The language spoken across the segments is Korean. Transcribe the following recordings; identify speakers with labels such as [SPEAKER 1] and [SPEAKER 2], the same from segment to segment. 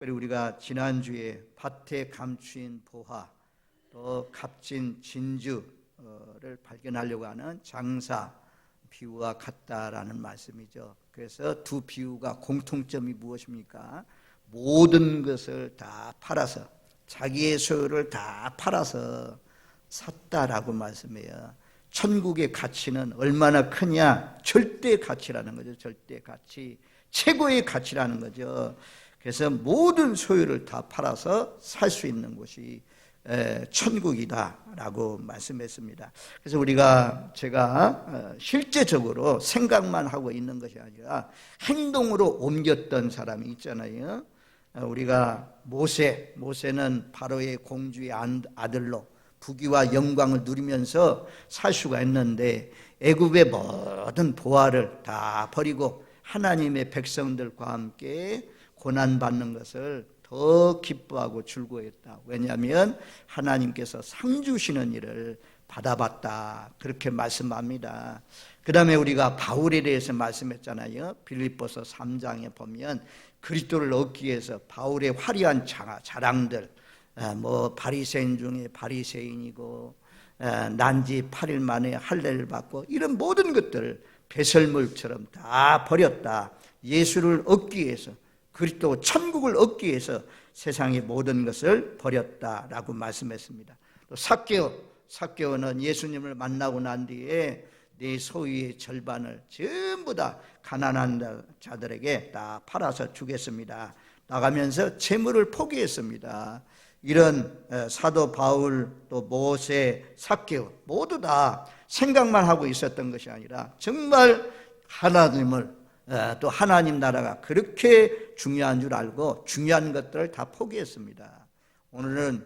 [SPEAKER 1] 특별히 우리가 지난주에 밭에 감추인 보화, 또 값진 진주를 발견하려고 하는 장사 비유와 같다라는 말씀이죠. 그래서 두 비유가 공통점이 무엇입니까? 모든 것을 다 팔아서, 자기의 소유를 다 팔아서 샀다라고 말씀해요. 천국의 가치는 얼마나 크냐? 절대 가치라는 거죠. 절대 가치, 최고의 가치라는 거죠. 그래서 모든 소유를 다 팔아서 살 수 있는 곳이 천국이다라고 말씀했습니다. 그래서 제가 실제적으로 생각만 하고 있는 것이 아니라 행동으로 옮겼던 사람이 있잖아요. 우리가 모세는 바로의 공주의 아들로 부귀와 영광을 누리면서 살 수가 있는데, 애굽의 모든 보화를 다 버리고 하나님의 백성들과 함께 고난받는 것을 더 기뻐하고 즐거워했다. 왜냐하면 하나님께서 상 주시는 일을 받아봤다, 그렇게 말씀합니다. 그 다음에 우리가 바울에 대해서 말씀했잖아요. 빌립보서 3장에 보면 그리스도를 얻기 위해서 바울의 화려한 자랑들, 바리새인 중에 바리새인이고, 난지 8일 만에 할례를 받고, 이런 모든 것들을 배설물처럼 다 버렸다. 예수를 얻기 위해서, 그리스도 천국을 얻기 위해서 세상의 모든 것을 버렸다라고 말씀했습니다. 또 삭개오는 예수님을 만나고 난 뒤에 내 소유의 절반을 전부 다 가난한 자들에게 다 팔아서 주겠습니다. 나가면서 재물을 포기했습니다. 이런 사도 바울, 또 모세, 삭개오 모두 다 생각만 하고 있었던 것이 아니라 정말 하나님을, 또 하나님 나라가 그렇게 중요한 줄 알고 중요한 것들을 다 포기했습니다. 오늘은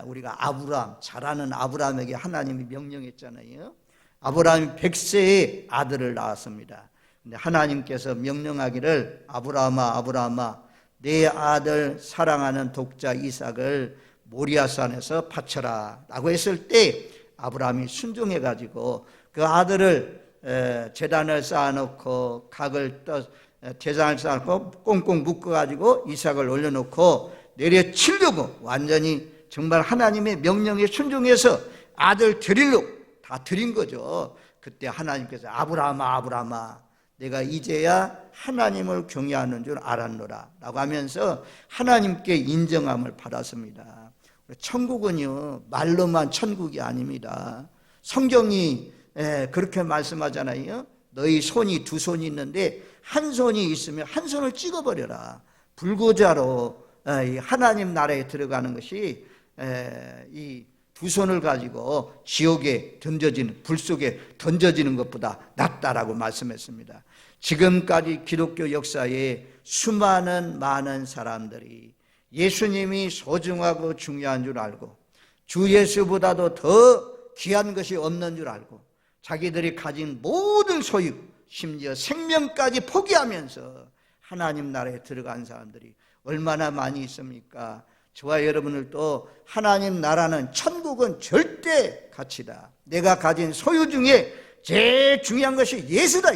[SPEAKER 1] 우리가 잘 아는 아브라함에게 하나님이 명령했잖아요. 아브라함이 100세의 아들을 낳았습니다. 근데 하나님께서 명령하기를 아브라함아 내 아들 사랑하는 독자 이삭을 모리아산에서 바쳐라 라고 했을 때 아브라함이 순종해가지고 그 아들을 제단을 쌓아놓고 제단을 쌓아놓고 꽁꽁 묶어가지고 이삭을 올려놓고 내려치려고 완전히 정말 하나님의 명령에 순종해서 아들 드리려고 다 드린 거죠. 그때 하나님께서 아브라함아 내가 이제야 하나님을 경외하는 줄 알았노라 라고 하면서 하나님께 인정함을 받았습니다. 천국은요, 말로만 천국이 아닙니다. 성경이 그렇게 말씀하잖아요. 너희 손이 두 손이 있는데 한 손이 있으면 한 손을 찍어버려라. 불구자로 하나님 나라에 들어가는 것이 이 두 손을 가지고 지옥에 던져지는, 불 속에 던져지는 것보다 낫다라고 말씀했습니다. 지금까지 기독교 역사에 많은 사람들이 예수님이 소중하고 중요한 줄 알고 주 예수보다도 더 귀한 것이 없는 줄 알고 자기들이 가진 모든 소유, 심지어 생명까지 포기하면서 하나님 나라에 들어간 사람들이 얼마나 많이 있습니까? 저와 여러분을 또 하나님 나라는, 천국은 절대 가치다. 내가 가진 소유 중에 제일 중요한 것이 예수다.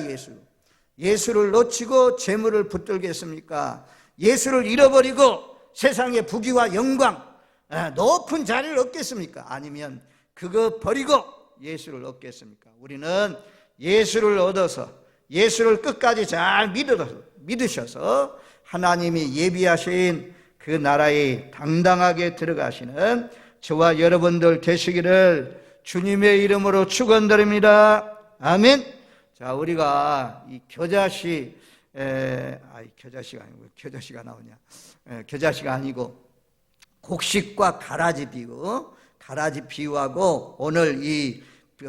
[SPEAKER 1] 예수를 놓치고 재물을 붙들겠습니까? 예수를 잃어버리고 세상의 부귀와 영광, 높은 자리를 얻겠습니까? 아니면 그거 버리고 예수를 얻겠습니까? 우리는 예수를 얻어서, 예수를 끝까지 잘 믿으셔서 하나님이 예비하신 그 나라에 당당하게 들어가시는 저와 여러분들 되시기를 주님의 이름으로 축원드립니다. 아멘. 자, 우리가 이 겨자씨가 아니고 겨자씨가 나오냐? 겨자씨가 아니고 곡식과 가라지 비유하고 오늘 이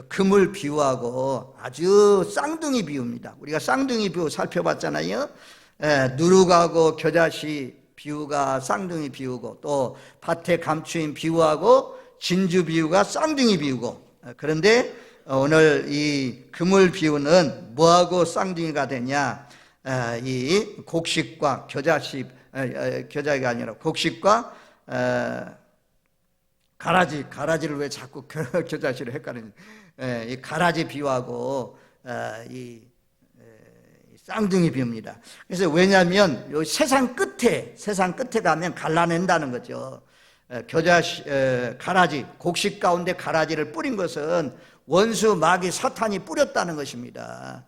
[SPEAKER 1] 그물 비유하고 아주 쌍둥이 비유입니다. 우리가 쌍둥이 비유 살펴봤잖아요. 누룩하고 겨자씨 비유가 쌍둥이 비유고, 또 밭에 감추인 비유하고 진주 비유가 쌍둥이 비유고, 그런데 오늘 이 그물 비유는 뭐하고 쌍둥이가 되냐? 이 곡식과 겨자가 아니라 곡식과 가라지를 왜 자꾸 겨자씨를 헷갈리냐? 이 가라지 비유하고 이 쌍둥이 비유입니다. 그래서 왜냐하면 요 세상 끝에 가면 갈라낸다는 거죠. 가라지, 곡식 가운데 가라지를 뿌린 것은 원수 마귀 사탄이 뿌렸다는 것입니다.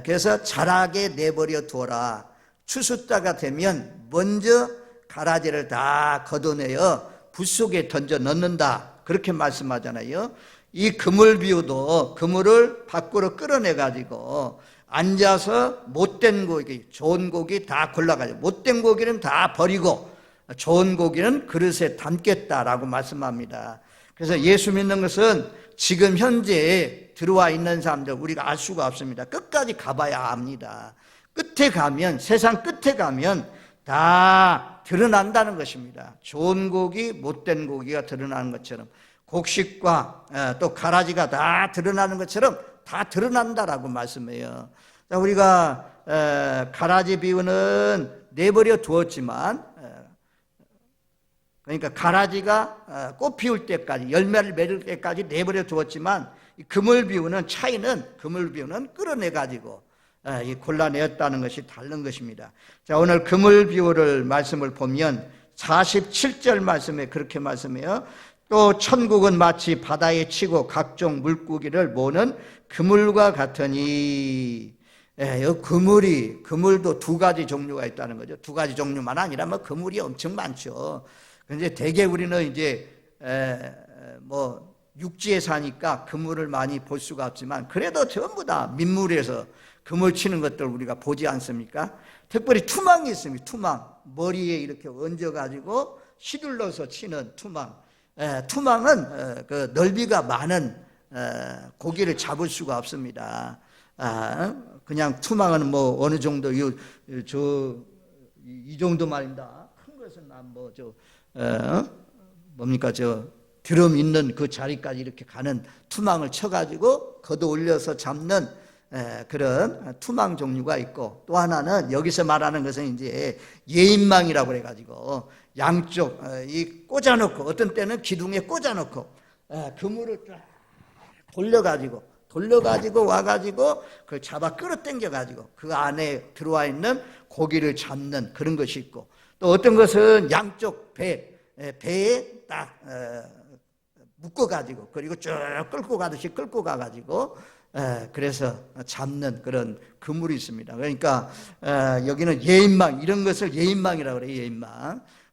[SPEAKER 1] 그래서 자라게 내버려 두어라. 추수 때가 되면 먼저 가라지를 다 걷어내어 붓 속에 던져 넣는다, 그렇게 말씀하잖아요. 이 그물 비유도 그물을 밖으로 끌어내 가지고 앉아서 못된 고기, 좋은 고기 다 골라가지고 못된 고기는 다 버리고 좋은 고기는 그릇에 담겠다라고 말씀합니다. 그래서 예수 믿는 것은 지금 현재 들어와 있는 사람들 우리가 알 수가 없습니다. 끝까지 가봐야 압니다. 끝에 가면, 세상 끝에 가면 다 드러난다는 것입니다. 좋은 고기, 못된 고기가 드러나는 것처럼 곡식과 또 가라지가 다 드러나는 것처럼 다 드러난다라고 말씀해요. 우리가 가라지 비유는 내버려 두었지만, 그러니까 가라지가 꽃 피울 때까지, 열매를 맺을 때까지 내버려 두었지만, 그물 비유는 차이는, 그물 비유는 끌어내 가지고 골라내었다는 것이 다른 것입니다. 자, 오늘 그물 비유를 말씀을 보면 47절 말씀에 그렇게 말씀해요. 또 천국은 마치 바다에 치고 각종 물고기를 모는 그물과 같으니. 그물도 두 가지 종류가 있다는 거죠. 두 가지 종류만 아니라 뭐 그물이 엄청 많죠. 근데 대개 우리는 이제 육지에 사니까 그물을 많이 볼 수가 없지만, 그래도 전부 다 민물에서 그물 치는 것들 우리가 보지 않습니까? 특별히 투망이 있습니다. 투망, 머리에 이렇게 얹어가지고 휘둘러서 치는 투망. 투망은 그 넓이가 많은 고기를 잡을 수가 없습니다. 그냥 투망은 뭐 어느 정도 이 정도 말입니다. 큰 것은 뭡니까 드럼 있는 그 자리까지 이렇게 가는 투망을 쳐가지고 걷어 올려서 잡는 그런 투망 종류가 있고, 또 하나는 여기서 말하는 것은 이제 예인망이라고 그래가지고 양쪽 이 꽂아놓고, 어떤 때는 기둥에 꽂아놓고 그물을 쫙 돌려가지고 와가지고 그걸 잡아 끌어당겨가지고 그 안에 들어와 있는 고기를 잡는 그런 것이 있고, 또 어떤 것은 양쪽 배에 딱 묶어가지고, 그리고 쭉 끌고 가듯이 끌고 가가지고 그래서 잡는 그런 그물이 있습니다. 그러니까 여기는 예인망, 이런 것을 예인망이라고 그래요.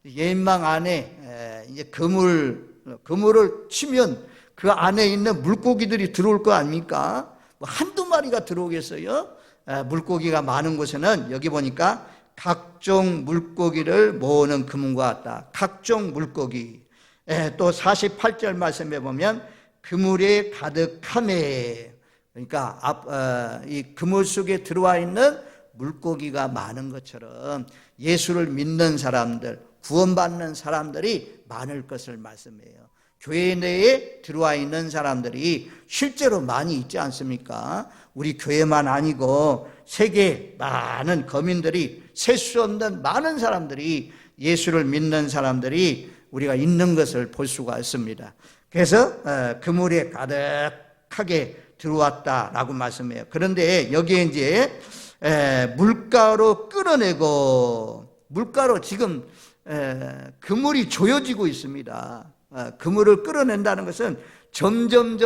[SPEAKER 1] 예인망 안에 이제 그물을 치면 그 안에 있는 물고기들이 들어올 거 아닙니까? 뭐 한두 마리가 들어오겠어요? 물고기가 많은 곳에는 여기 보니까 각종 물고기를 모으는 그물과 같다. 각종 물고기. 또 48절 말씀에 보면 그물에 가득하매, 그러니까 이 그물 속에 들어와 있는 물고기가 많은 것처럼 예수를 믿는 사람들, 구원받는 사람들이 많을 것을 말씀해요. 교회 내에 들어와 있는 사람들이 실제로 많이 있지 않습니까? 우리 교회만 아니고 세계 많은 거민들이, 셀 수 없는 많은 사람들이, 예수를 믿는 사람들이 우리가 있는 것을 볼 수가 있습니다. 그래서 그물에 가득하게 들어왔다라고 말씀해요. 그런데 여기에 이제 물가로 끌어내고, 물가로 지금 그물이 조여지고 있습니다. 그물을 끌어낸다는 것은 점점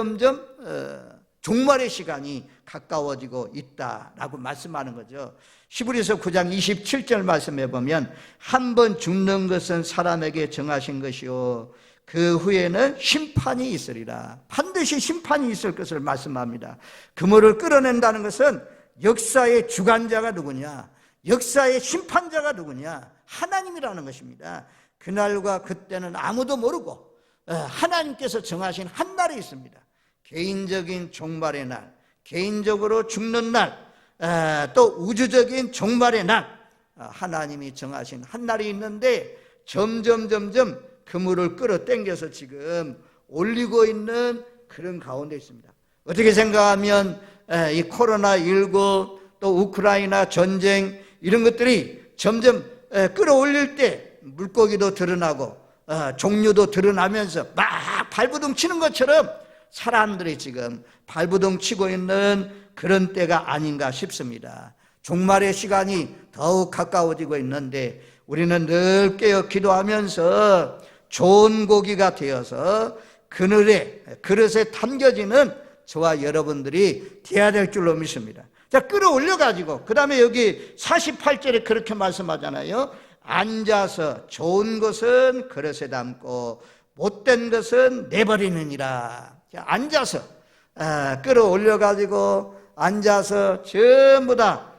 [SPEAKER 1] 종말의 시간이 가까워지고 있다라고 말씀하는 거죠. 히브리서 9장 27절 말씀해 보면 한 번 죽는 것은 사람에게 정하신 것이요 그 후에는 심판이 있으리라. 반드시 심판이 있을 것을 말씀합니다. 그물을 끌어낸다는 것은 역사의 주관자가 누구냐, 역사의 심판자가 누구냐, 하나님이라는 것입니다. 그날과 그때는 아무도 모르고 하나님께서 정하신 한 날이 있습니다. 개인적인 종말의 날, 개인적으로 죽는 날, 또 우주적인 종말의 날, 하나님이 정하신 한 날이 있는데 점점 그물을 끌어당겨서 지금 올리고 있는 그런 가운데 있습니다. 어떻게 생각하면 이 코로나19 또 우크라이나 전쟁 이런 것들이 점점 끌어올릴 때 물고기도 드러나고 종류도 드러나면서 막 발부둥 치는 것처럼 사람들이 지금 발부둥 치고 있는 그런 때가 아닌가 싶습니다. 종말의 시간이 더욱 가까워지고 있는데 우리는 늘 깨어 기도하면서 좋은 고기가 되어서 그릇에 담겨지는 저와 여러분들이 되어야 될 줄로 믿습니다. 자, 끌어올려가지고 그 다음에 여기 48절에 그렇게 말씀하잖아요. 앉아서 좋은 것은 그릇에 담고 못된 것은 내버리느니라. 자, 앉아서 끌어올려가지고 앉아서 전부 다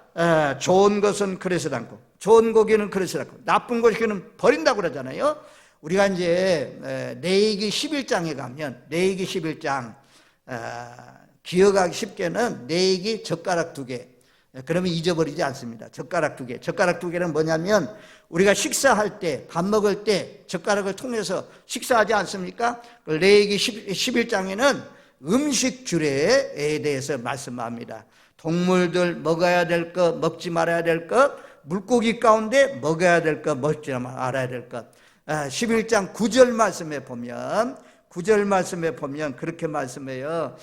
[SPEAKER 1] 좋은 것은 그릇에 담고 좋은 고기는 그릇에 담고 나쁜 고기는 버린다고 그러잖아요. 우리가 이제 레위기 11장에 가면 레위기 11장 기억하기 쉽게는 레위기 젓가락 2개, 그러면 잊어버리지 않습니다. 젓가락 2개. 젓가락 2개는 뭐냐면 우리가 식사할 때, 밥 먹을 때 젓가락을 통해서 식사하지 않습니까? 레위기 11장에는 음식 규례에 대해서 말씀합니다. 동물들 먹어야 될 것, 먹지 말아야 될 것, 물고기 가운데 먹어야 될 것, 먹지 말아야 될 것. 11장 9절 말씀에 보면 그렇게 말씀해요.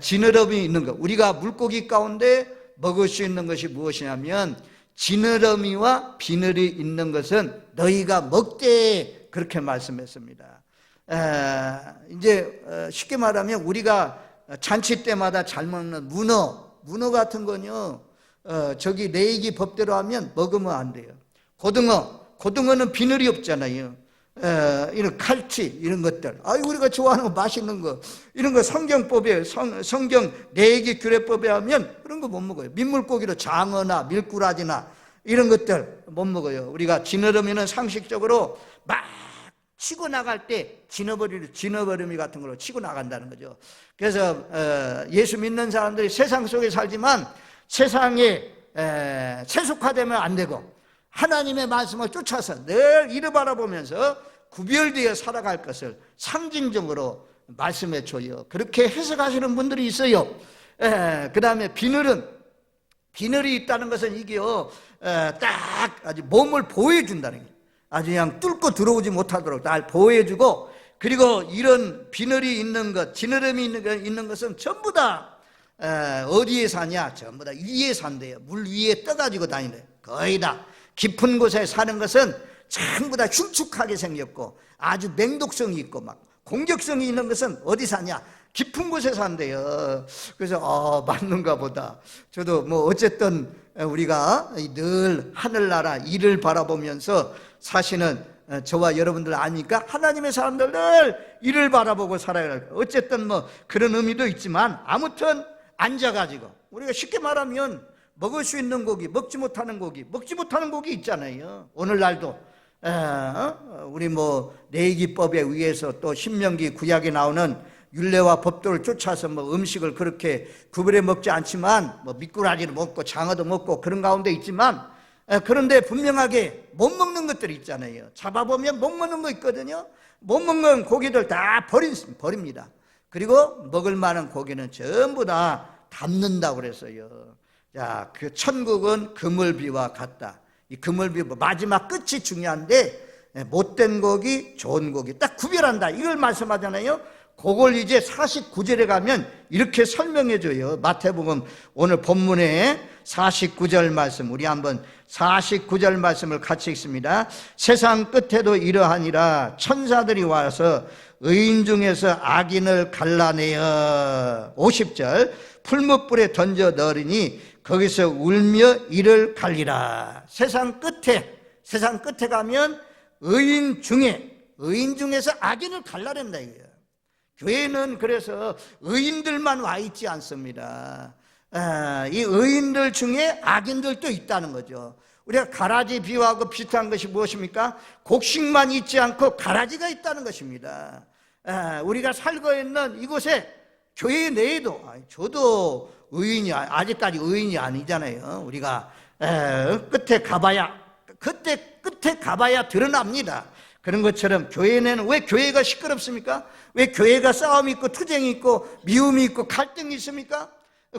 [SPEAKER 1] 지느러미 있는 것, 우리가 물고기 가운데 먹을 수 있는 것이 무엇이냐면 지느러미와 비늘이 있는 것은 너희가 먹되, 그렇게 말씀했습니다. 이제 쉽게 말하면 우리가 잔치 때마다 잘 먹는 문어 같은 건요, 저기 레위기 법대로 하면 먹으면 안 돼요. 고등어는 비늘이 없잖아요. 이런 칼치, 이런 것들, 우리가 좋아하는 거, 맛있는 거, 이런 거 성경법에, 성경 레위기 규례법에 하면 그런 거 못 먹어요. 민물고기로 장어나 밀꾸라지나 이런 것들 못 먹어요. 우리가 지느러미는 상식적으로 막 치고 나갈 때 지느러미 같은 걸로 치고 나간다는 거죠. 그래서 예수 믿는 사람들이 세상 속에 살지만 세상에 세속화되면 안 되고 하나님의 말씀을 쫓아서 늘 이를 바라보면서 구별되어 살아갈 것을 상징적으로 말씀해 줘요. 그렇게 해석하시는 분들이 있어요. 그 다음에 비늘이 있다는 것은 이게요, 딱 아주 몸을 보호해준다는 거예요. 아주 그냥 뚫고 들어오지 못하도록 날 보호해주고, 그리고 이런 비늘이 있는 것, 지느러미 있는 것은 전부 다 어디에 사냐? 전부 다 위에 산대요. 물 위에 떠가지고 다니네요. 거의 다. 깊은 곳에 사는 것은 전부 다 흉측하게 생겼고 아주 맹독성이 있고 막 공격성이 있는 것은 어디 사냐? 깊은 곳에 산대요. 그래서 맞는가 보다. 저도 뭐 어쨌든 우리가 늘 하늘나라 이를 바라보면서 사시는 저와 여러분들 아니까 하나님의 사람들 늘 이를 바라보고 살아야 할 거예요. 어쨌든 뭐 그런 의미도 있지만 아무튼 앉아가지고 우리가 쉽게 말하면 먹을 수 있는 고기, 먹지 못하는 고기 있잖아요. 오늘날도 우리 뭐 레위기법에 의해서 또 신명기 구약에 나오는 율례와 법도를 쫓아서 뭐 음식을 그렇게 구별해 먹지 않지만 뭐 미꾸라지를 먹고 장어도 먹고 그런 가운데 있지만, 그런데 분명하게 못 먹는 것들이 있잖아요. 잡아보면 못 먹는 거 있거든요. 못 먹는 고기들 다 버립니다. 그리고 먹을 만한 고기는 전부 다 담는다고 그랬어요. 자, 그 천국은 그물비와 같다. 이 그물비 마지막 끝이 중요한데 못된 고기, 좋은 고기 딱 구별한다, 이걸 말씀하잖아요. 그걸 이제 49절에 가면 이렇게 설명해 줘요. 마태복음 오늘 본문에 49절 말씀, 우리 한번 49절 말씀을 같이 읽습니다. 세상 끝에도 이러하니라. 천사들이 와서 의인 중에서 악인을 갈라내어 50절 풀무불에 던져 넣으리니 거기서 울며 이를 갈리라. 세상 끝에 가면 의인 중에서 악인을 갈라낸다 이거예요. 교회는 그래서 의인들만 와 있지 않습니다. 이 의인들 중에 악인들도 있다는 거죠. 우리가 가라지 비유하고 비슷한 것이 무엇입니까? 곡식만 있지 않고 가라지가 있다는 것입니다. 우리가 살고 있는 이곳에 교회 내에도, 저도 아직까지 의인이 아니잖아요. 우리가 끝에 가봐야 드러납니다. 그런 것처럼 교회는 왜 교회가 시끄럽습니까? 왜 교회가 싸움이 있고 투쟁이 있고 미움이 있고 갈등이 있습니까?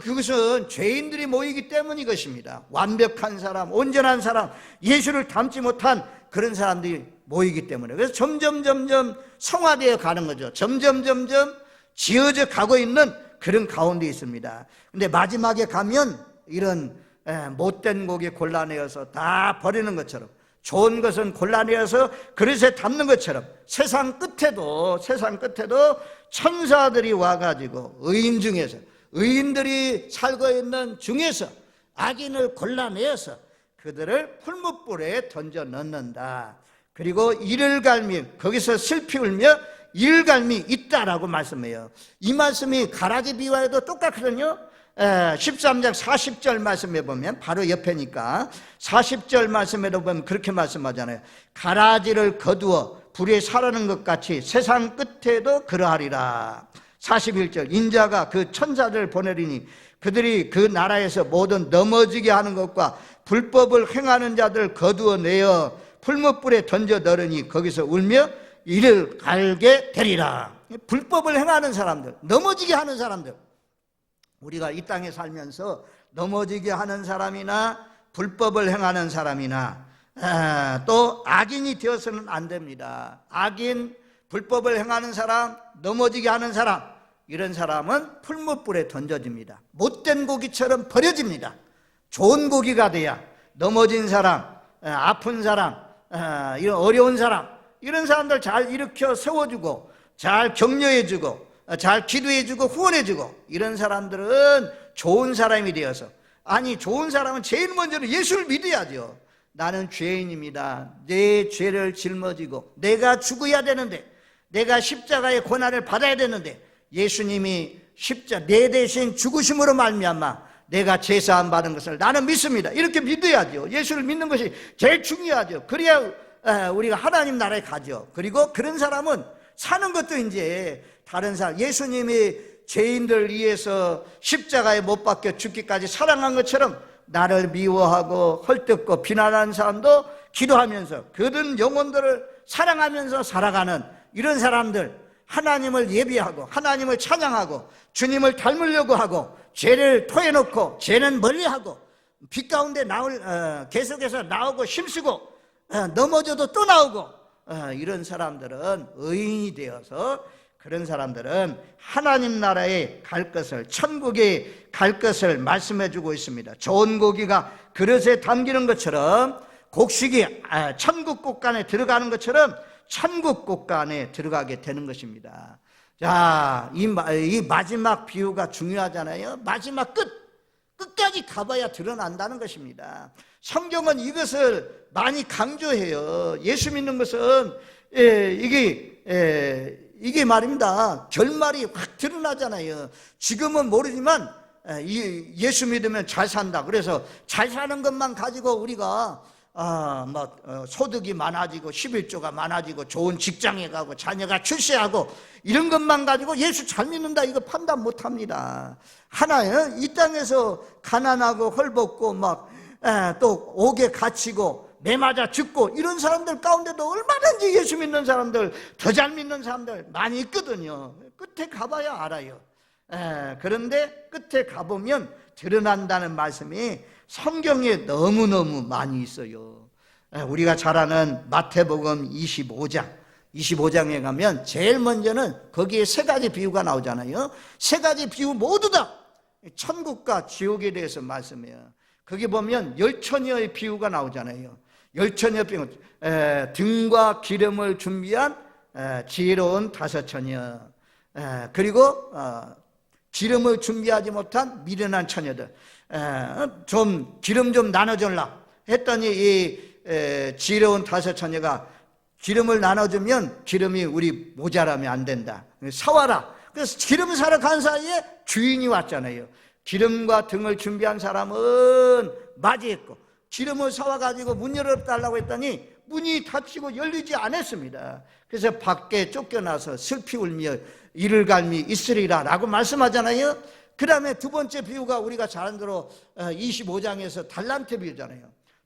[SPEAKER 1] 그것은 죄인들이 모이기 때문인 것입니다. 완벽한 사람, 온전한 사람, 예수를 닮지 못한 그런 사람들이 모이기 때문에. 그래서 점점 성화되어 가는 거죠. 점점 지어져 가고 있는 그런 가운데 있습니다. 근데 마지막에 가면 이런 못된 고기 골라내어서 다 버리는 것처럼, 좋은 것은 골라내어서 그릇에 담는 것처럼 세상 끝에도 천사들이 와가지고 의인들이 살고 있는 중에서 악인을 골라내어서 그들을 풀무불에 던져 넣는다. 그리고 이를 갈미, 거기서 슬피 울며 이를 갈미 있다라고 말씀해요. 이 말씀이 가라지 비유와도 똑같거든요. 13장 40절 말씀에 보면, 바로 옆에니까 40절 말씀에도 보면 그렇게 말씀하잖아요. 가라지를 거두어 불에 사르는 것 같이 세상 끝에도 그러하리라. 41절, 인자가 그 천사들을 보내리니 그들이 그 나라에서 모든 넘어지게 하는 것과 불법을 행하는 자들 거두어내어 풀무불에 던져 넣으니 거기서 울며 이를 갈게 되리라. 불법을 행하는 사람들, 넘어지게 하는 사람들, 우리가 이 땅에 살면서 넘어지게 하는 사람이나 불법을 행하는 사람이나 또 악인이 되어서는 안 됩니다. 악인, 불법을 행하는 사람, 넘어지게 하는 사람, 이런 사람은 풀무불에 던져집니다. 못된 고기처럼 버려집니다. 좋은 고기가 돼야 넘어진 사람, 아픈 사람, 이런 어려운 사람, 이런 사람들 잘 일으켜 세워주고 잘 격려해주고 잘 기도해주고 후원해주고, 이런 사람들은 좋은 사람이 되어서, 아니 좋은 사람은 제일 먼저는 예수를 믿어야죠. 나는 죄인입니다. 내 죄를 짊어지고 내가 죽어야 되는데, 내가 십자가의 고난을 받아야 되는데, 예수님이 내 대신 죽으심으로 말미암아 내가 제사함 받은 것을 나는 믿습니다. 이렇게 믿어야죠. 예수를 믿는 것이 제일 중요하죠. 그래야 우리가 하나님 나라에 가죠. 그리고 그런 사람은 사는 것도 이제 다른 사람, 예수님이 죄인들 위해서 십자가에 못 박혀 죽기까지 사랑한 것처럼 나를 미워하고 헐뜯고 비난하는 사람도 기도하면서 그런 영혼들을 사랑하면서 살아가는 이런 사람들, 하나님을 예비하고 하나님을 찬양하고 주님을 닮으려고 하고 죄를 토해놓고 죄는 멀리하고 빛 가운데 계속해서 나오고 힘쓰고 넘어져도 또 나오고, 이런 사람들은 의인이 되어서, 그런 사람들은 하나님 나라에 갈 것을, 천국에 갈 것을 말씀해 주고 있습니다. 좋은 고기가 그릇에 담기는 것처럼, 곡식이 천국 곳간에 들어가는 것처럼 천국 곳간에 들어가게 되는 것입니다. 자, 이 마지막 비유가 중요하잖아요. 마지막 끝까지 가봐야 드러난다는 것입니다. 성경은 이것을 많이 강조해요. 예수 믿는 것은 이게 말입니다. 결말이 확 드러나잖아요. 지금은 모르지만 예수 믿으면 잘 산다. 그래서 잘 사는 것만 가지고 우리가 소득이 많아지고 11조가 많아지고 좋은 직장에 가고 자녀가 출세하고 이런 것만 가지고 예수 잘 믿는다, 이거 판단 못합니다. 하나요, 이 땅에서 가난하고 헐벗고 또 옥에 갇히고 매 맞아 죽고 이런 사람들 가운데도 얼마든지 예수 믿는 사람들, 더 잘 믿는 사람들 많이 있거든요. 끝에 가봐야 알아요. 그런데 끝에 가보면 드러난다는 말씀이 성경에 너무너무 많이 있어요. 우리가 잘 아는 마태복음 25장에 가면 제일 먼저는 거기에 세 가지 비유가 나오잖아요. 세 가지 비유 모두 다 천국과 지옥에 대해서 말씀해요. 거기 보면 열처녀의 비유가 나오잖아요. 열처녀 비유, 등과 기름을 준비한 지혜로운 다섯 처녀, 그리고 기름을 준비하지 못한 미련한 처녀들, 좀 기름 좀 나눠줄라 했더니 이 지혜로운 다섯 처녀가 기름을 나눠주면 기름이 우리 모자라면 안 된다, 사와라. 그래서 기름 사러 간 사이에 주인이 왔잖아요. 기름과 등을 준비한 사람은 맞이했고, 기름을 사와가지고 문 열어달라고 했더니 문이 닫히고 열리지 않았습니다. 그래서 밖에 쫓겨나서 슬피 울며 이를 갈미 있으리라 라고 말씀하잖아요. 그 다음에 두 번째 비유가 우리가 잘 아는 대로 25장에서 달란트 비유잖아요.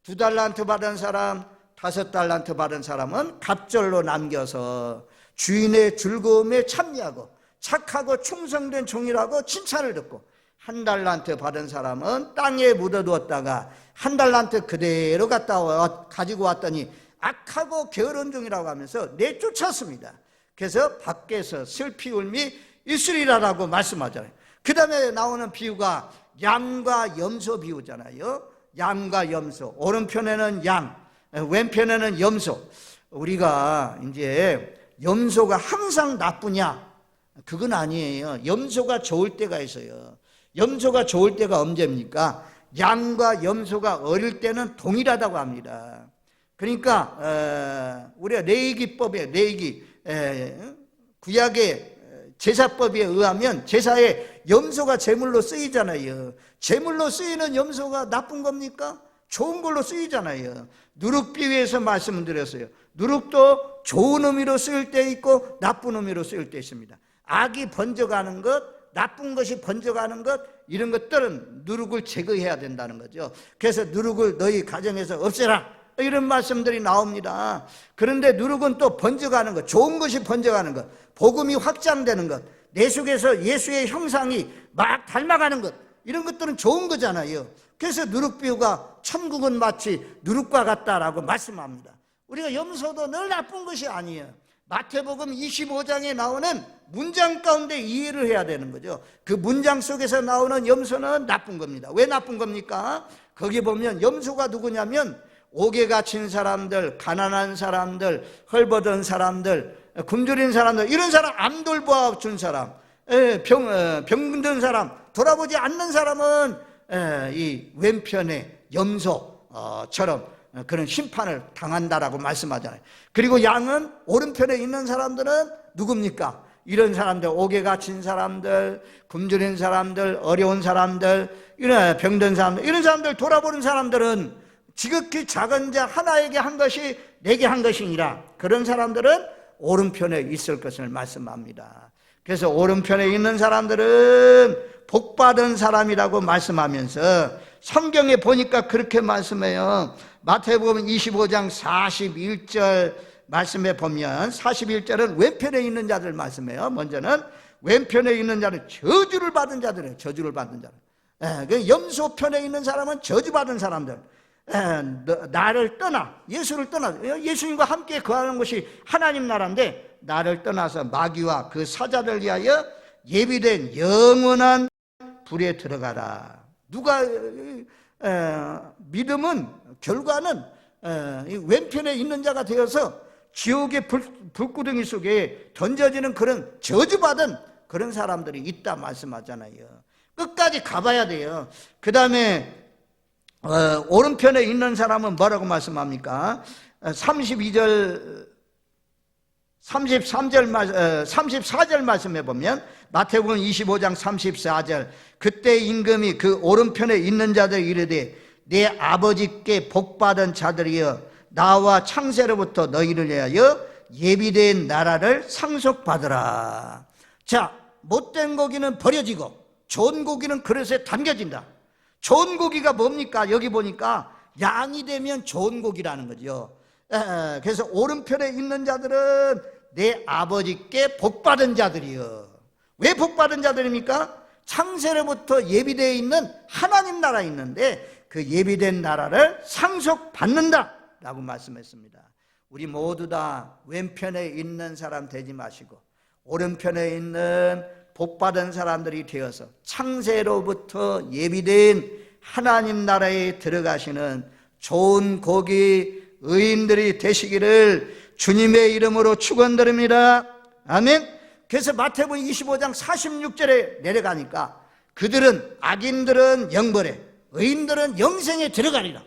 [SPEAKER 1] 2달란트 받은 사람, 5달란트 받은 사람은 갑절로 남겨서 주인의 즐거움에 참여하고 착하고 충성된 종이라고 칭찬을 듣고, 1달란트 받은 사람은 땅에 묻어두었다가 1달란트 그대로 가지고 왔더니 악하고 게으른 종이라고 하면서 내쫓았습니다. 그래서 밖에서 슬피 울미 있으리라라고 말씀하잖아요. 그 다음에 나오는 비유가 양과 염소 비우잖아요. 양과 염소, 오른편에는 양, 왼편에는 염소. 우리가 이제 염소가 항상 나쁘냐? 그건 아니에요. 염소가 좋을 때가 있어요. 염소가 좋을 때가 언제입니까? 양과 염소가 어릴 때는 동일하다고 합니다. 그러니까 우리가 레위기법에 구약의 제사법에 의하면 제사에 염소가 제물로 쓰이잖아요. 제물로 쓰이는 염소가 나쁜 겁니까? 좋은 걸로 쓰이잖아요. 누룩 비유에서 말씀을 드렸어요. 누룩도 좋은 의미로 쓰일 때 있고 나쁜 의미로 쓰일 때 있습니다. 악이 번져가는 것, 나쁜 것이 번져가는 것, 이런 것들은 누룩을 제거해야 된다는 거죠. 그래서 누룩을 너희 가정에서 없애라, 이런 말씀들이 나옵니다. 그런데 누룩은 또 번져가는 것, 좋은 것이 번져가는 것, 복음이 확장되는 것, 내 속에서 예수의 형상이 막 닮아가는 것, 이런 것들은 좋은 거잖아요. 그래서 누룩 비유가 천국은 마치 누룩과 같다라고 말씀합니다. 우리가 염소도 늘 나쁜 것이 아니에요. 마태복음 25장에 나오는 문장 가운데 이해를 해야 되는 거죠. 그 문장 속에서 나오는 염소는 나쁜 겁니다. 왜 나쁜 겁니까? 거기 보면 염소가 누구냐면 옥에 갇힌 사람들, 가난한 사람들, 헐벗은 사람들, 굶주린 사람들, 이런 사람, 암 돌봐준 사람, 병든 사람, 돌아보지 않는 사람은 이 왼편의 염소처럼 그런 심판을 당한다라고 말씀하잖아요. 그리고 양은 오른편에 있는 사람들은 누굽니까? 이런 사람들, 옥에 갇힌 사람들, 굶주린 사람들, 어려운 사람들, 이런 병든 사람들, 이런 사람들 돌아보는 사람들은 지극히 작은 자 하나에게 한 것이 내게 한 것이니라. 그런 사람들은 오른편에 있을 것을 말씀합니다. 그래서 오른편에 있는 사람들은 복받은 사람이라고 말씀하면서 성경에 보니까 그렇게 말씀해요. 마태복음 25장 41절 말씀에 보면 41절은 왼편에 있는 자들 말씀해요. 먼저는 왼편에 있는 자는 저주를 받은 자들이에요. 저주를 받은 자들. 그 염소편에 있는 사람은 저주받은 사람들. 나를 떠나, 예수를 떠나, 예수님과 함께 거하는 것이 하나님 나라인데 나를 떠나서 마귀와 그 사자를 위하여 예비된 영원한 불에 들어가라. 누가 믿음은 결과는 왼편에 있는 자가 되어서 지옥의 불구덩이 속에 던져지는 그런 저주받은 그런 사람들이 있다 말씀하잖아요. 끝까지 가봐야 돼요. 그 다음에 오른편에 있는 사람은 뭐라고 말씀합니까? 34절 말씀해 보면 마태복음 25장 34절 그때 임금이 그 오른편에 있는 자들 이르되 내 아버지께 복받은 자들이여 나와 창세로부터 너희를 위하여 예비된 나라를 상속받으라. 자, 못된 고기는 버려지고 좋은 고기는 그릇에 담겨진다. 좋은 고기가 뭡니까? 여기 보니까 양이 되면 좋은 고기라는 거죠. 그래서 오른편에 있는 자들은 내 아버지께 복받은 자들이요. 왜 복받은 자들입니까? 창세로부터 예비되어 있는 하나님 나라에 있는데 그 예비된 나라를 상속받는다 라고 말씀했습니다. 우리 모두 다 왼편에 있는 사람 되지 마시고 오른편에 있는 복받은 사람들이 되어서 창세로부터 예비된 하나님 나라에 들어가시는 좋은 고기 의인들이 되시기를 주님의 이름으로 축원드립니다. 아멘. 그래서 마태복음 25장 46절에 내려가니까 그들은 악인들은 영벌에 의인들은 영생에 들어가리라.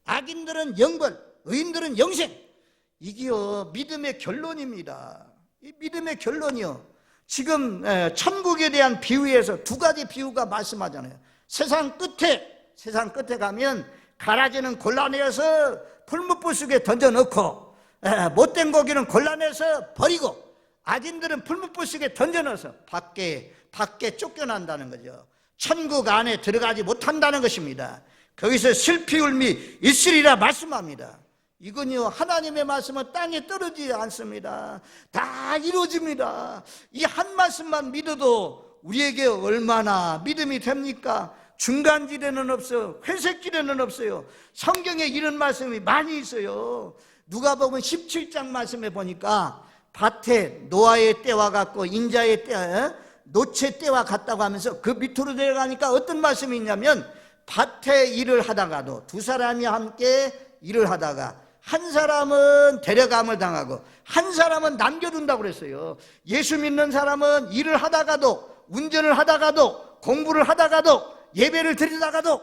[SPEAKER 1] 악인들은 영벌, 의인들은 영생. 이게요 믿음의 결론입니다. 이 믿음의 결론이요. 지금 천국에 대한 비유에서 두 가지 비유가 말씀하잖아요. 세상 끝에 가면 가라지는 골라내어서 풀무불 속에 던져넣고 못된 고기는 골라내서 버리고 악인들은 풀무불 속에 던져넣어서 밖에 쫓겨난다는 거죠. 천국 안에 들어가지 못한다는 것입니다. 거기서 슬피 울미 있으리라 말씀합니다. 이건요 하나님의 말씀은 땅에 떨어지지 않습니다. 다 이루어집니다. 이 한 말씀만 믿어도 우리에게 얼마나 믿음이 됩니까? 중간지대는 없어요. 회색지대는 없어요. 성경에 이런 말씀이 많이 있어요. 누가복음 17장 말씀에 보니까 밭에 노아의 때와 같고 인자의 때 노체 때와 같다고 하면서 그 밑으로 내려가니까 어떤 말씀이 있냐면, 밭에 일을 하다가도 두 사람이 함께 일을 하다가 한 사람은 데려감을 당하고 한 사람은 남겨둔다고 그랬어요. 예수 믿는 사람은 일을 하다가도, 운전을 하다가도, 공부를 하다가도, 예배를 드리다가도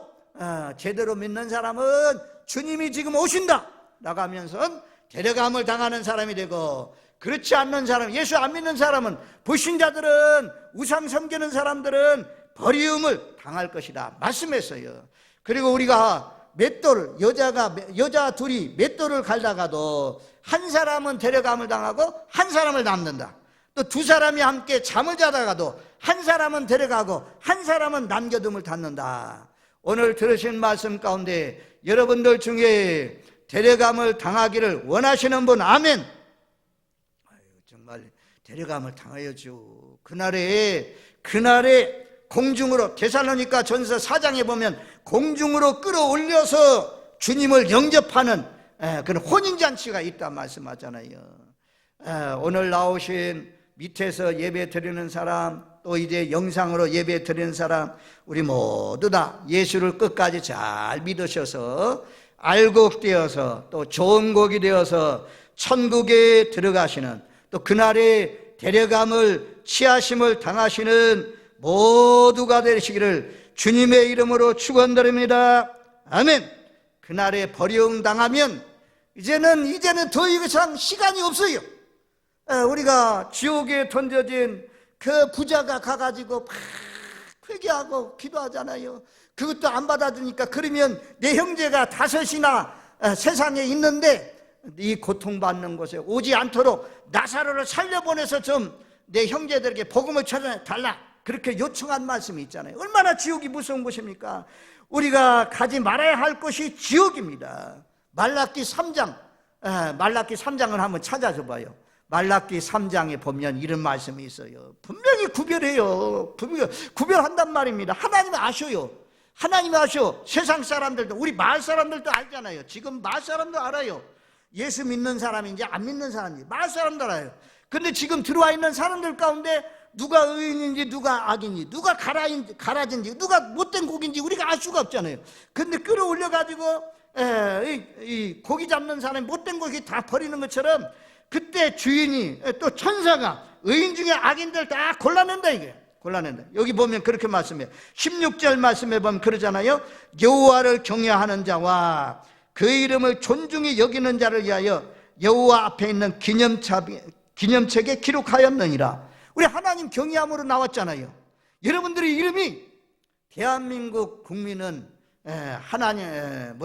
[SPEAKER 1] 제대로 믿는 사람은 주님이 지금 오신다 라고 하면서 데려감을 당하는 사람이 되고, 그렇지 않는 사람, 예수 안 믿는 사람은, 불신자들은, 우상 섬기는 사람들은 버리움을 당할 것이다 말씀했어요. 그리고 우리가 맷돌을, 여자 둘이 맷돌을 갈다가도 한 사람은 데려감을 당하고 한 사람을 남는다. 또 두 사람이 함께 잠을 자다가도 한 사람은 데려가고 한 사람은 남겨둠을 받는다. 오늘 들으신 말씀 가운데 여러분들 중에 데려감을 당하기를 원하시는 분, 아멘. 정말 데려감을 당하여죠. 그날에 공중으로, 데살로니가 전서 4장에 보면 공중으로 끌어올려서 주님을 영접하는 그런 혼인잔치가 있다 말씀하잖아요. 오늘 나오신 밑에서 예배 드리는 사람, 또 이제 영상으로 예배 드리는 사람, 우리 모두 다 예수를 끝까지 잘 믿으셔서 알곡 되어서 또 좋은 곡이 되어서 천국에 들어가시는, 또 그날에 데려감을 취하심을 당하시는 모두가 되시기를 주님의 이름으로 축원드립니다. 아멘. 그날에 버리움 당하면 이제는 더 이상 시간이 없어요. 우리가 지옥에 던져진 그 부자가 가가지고 막 회개하고 기도하잖아요. 그것도 안 받아주니까, 그러면 내 형제가 5이나 세상에 있는데 이 고통받는 곳에 오지 않도록 나사로를 살려보내서 좀 내 형제들에게 복음을 전해달라, 그렇게 요청한 말씀이 있잖아요. 얼마나 지옥이 무서운 곳입니까? 우리가 가지 말아야 할 것이 지옥입니다. 말라기 3장을 한번 찾아줘 봐요. 말라기 3장에 보면 이런 말씀이 있어요. 분명히 구별해요. 구별한단 말입니다. 하나님이 아셔요. 하나님이 아셔. 세상 사람들도, 우리 마을 사람들도 알잖아요. 지금 마을 사람도 알아요. 예수 믿는 사람인지 안 믿는 사람인지 마을 사람도 알아요. 근데 지금 들어와 있는 사람들 가운데 누가 의인인지 누가 악인지, 누가 가라진지, 누가 못된 고기인지 우리가 알 수가 없잖아요. 근데 끌어올려가지고 이 고기 잡는 사람이 못된 고기 다 버리는 것처럼, 그때 주인이, 또 천사가 의인 중에 악인들 다 골라낸다, 이게. 골라낸다. 여기 보면 그렇게 말씀해요. 16절 말씀해 보면 그러잖아요. 여호와를 경외하는 자와 그 이름을 존중히 여기는 자를 위하여 여호와 앞에 있는 기념책에 기록하였느니라. 우리 하나님 경외함으로 나왔잖아요. 여러분들의 이름이, 대한민국 국민은 하나님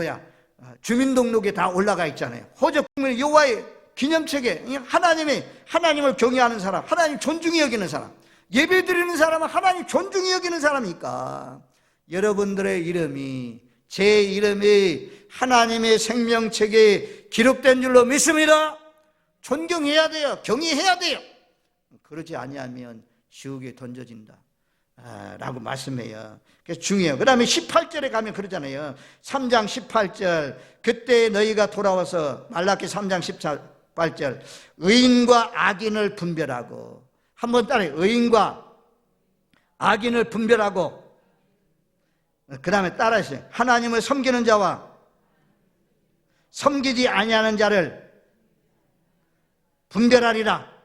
[SPEAKER 1] 주민등록에 다 올라가 있잖아요. 호적 국민 여호와의 기념책에 하나님을 경외하는 사람, 하나님 존중히 여기는 사람, 예배 드리는 사람은 하나님 존중히 여기는 사람이니까 여러분들의 이름이, 제 이름이 하나님의 생명책에 기록된 줄로 믿습니다. 존경해야 돼요. 경외해야 돼요. 그러지 아니하면 지옥에 던져진다 라고 말씀해요. 그래서 중요해요. 그 다음에 18절에 가면 그러잖아요. 3장 18절, 그때 너희가 돌아와서, 말라기 3장 18절, 의인과 악인을 분별하고, 한번 따라해요. 의인과 악인을 분별하고, 그 다음에 따라하세요. 하나님을 섬기는 자와 섬기지 아니하는 자를 분별하리라.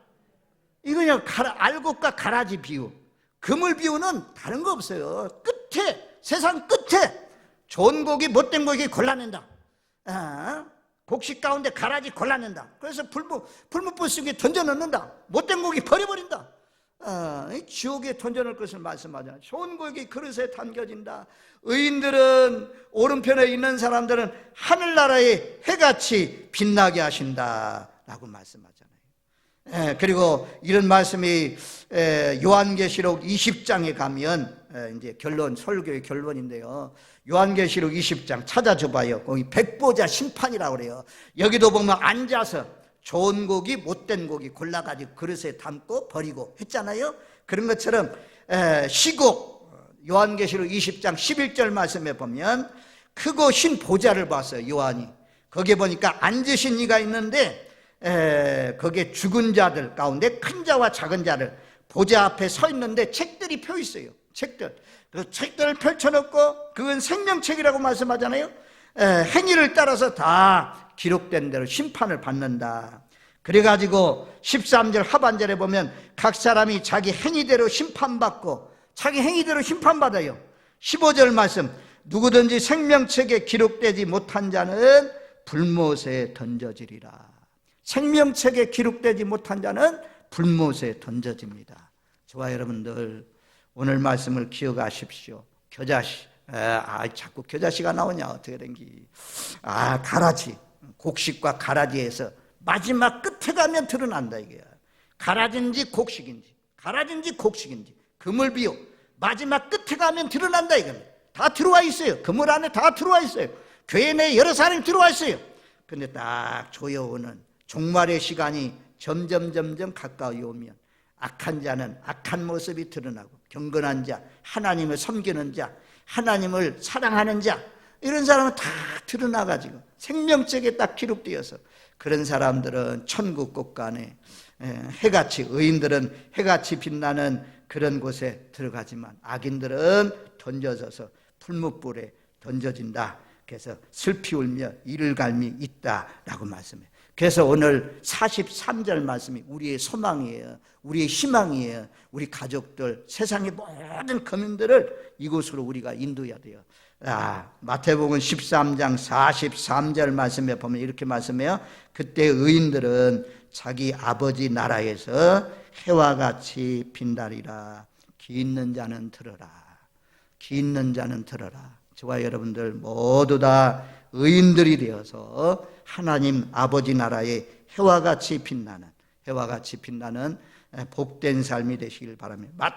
[SPEAKER 1] 이거는 알곡과 가라지 비유, 그물 비유는 다른 거 없어요. 끝에, 세상 끝에 좋은 고기, 못된 고기 골라낸다. 곡식 가운데 가라지 골라낸다. 그래서 풀무불 속에 던져넣는다. 못된 고기 버려버린다. 지옥에 던져놓을 것을 말씀하잖아요. 좋은 고기 그릇에 담겨진다. 의인들은, 오른편에 있는 사람들은 하늘나라의 해같이 빛나게 하신다 라고 말씀하잖아요. 그리고 이런 말씀이 요한계시록 20장에 가면 이제 설교의 결론인데요. 요한계시록 20장 찾아줘봐요. 거기 백보자 심판이라고 그래요. 여기도 보면 앉아서 좋은 고기, 못된 고기 골라가지고 그릇에 담고 버리고 했잖아요. 그런 것처럼 시곡, 요한계시록 20장 11절 말씀에 보면 크고 신 보좌를 봤어요. 요한이. 거기에 보니까 앉으신 이가 있는데 거기에 죽은 자들 가운데 큰 자와 작은 자를 보좌 앞에 서 있는데 책들이 펴 있어요. 책들. 그 책들을 펼쳐놓고 그건 생명책이라고 말씀하잖아요. 행위를 따라서 다 기록된 대로 심판을 받는다. 그래가지고 13절 하반절에 보면 각 사람이 자기 행위대로 심판받고 자기 행위대로 심판받아요. 15절 말씀, 누구든지 생명책에 기록되지 못한 자는 불못에 던져지리라. 생명책에 기록되지 못한 자는 불못에 던져집니다. 저와 여러분들 오늘 말씀을 기억하십시오. 겨자씨, 자꾸 겨자씨가 나오냐 어떻게 된기? 가라지, 곡식과 가라지에서 마지막 끝에 가면 드러난다 이게. 가라지인지 곡식인지, 가라지인지 곡식인지, 그물 비유 마지막 끝에 가면 드러난다 이겁니다. 다 들어와 있어요. 그물 안에 다 들어와 있어요. 교회 내에 여러 사람이 들어와 있어요. 근데 딱 조여오는 종말의 시간이 점점 가까이 오면 악한 자는 악한 모습이 드러나고 경건한 자, 하나님을 섬기는 자, 하나님을 사랑하는 자, 이런 사람은 다 드러나가지고 생명책에 딱 기록되어서 그런 사람들은 천국 곳간에 해같이, 의인들은 해같이 빛나는 그런 곳에 들어가지만 악인들은 던져져서 풀무불에 던져진다. 그래서 슬피 울며 이를 갈미 있다라고 말씀해요. 그래서 오늘 43절 말씀이 우리의 소망이에요. 우리의 희망이에요. 우리 가족들, 세상의 모든 거민들을 이곳으로 우리가 인도해야 돼요. 마태복음 13장 43절 말씀에 보면 이렇게 말씀해요. 그때 의인들은 자기 아버지 나라에서 해와 같이 빛나리라. 귀 있는 자는 들어라. 귀 있는 자는 들어라. 저와 여러분들 모두 다 의인들이 되어서 하나님 아버지 나라의 해와 같이 빛나는 복된 삶이 되시길 바랍니다.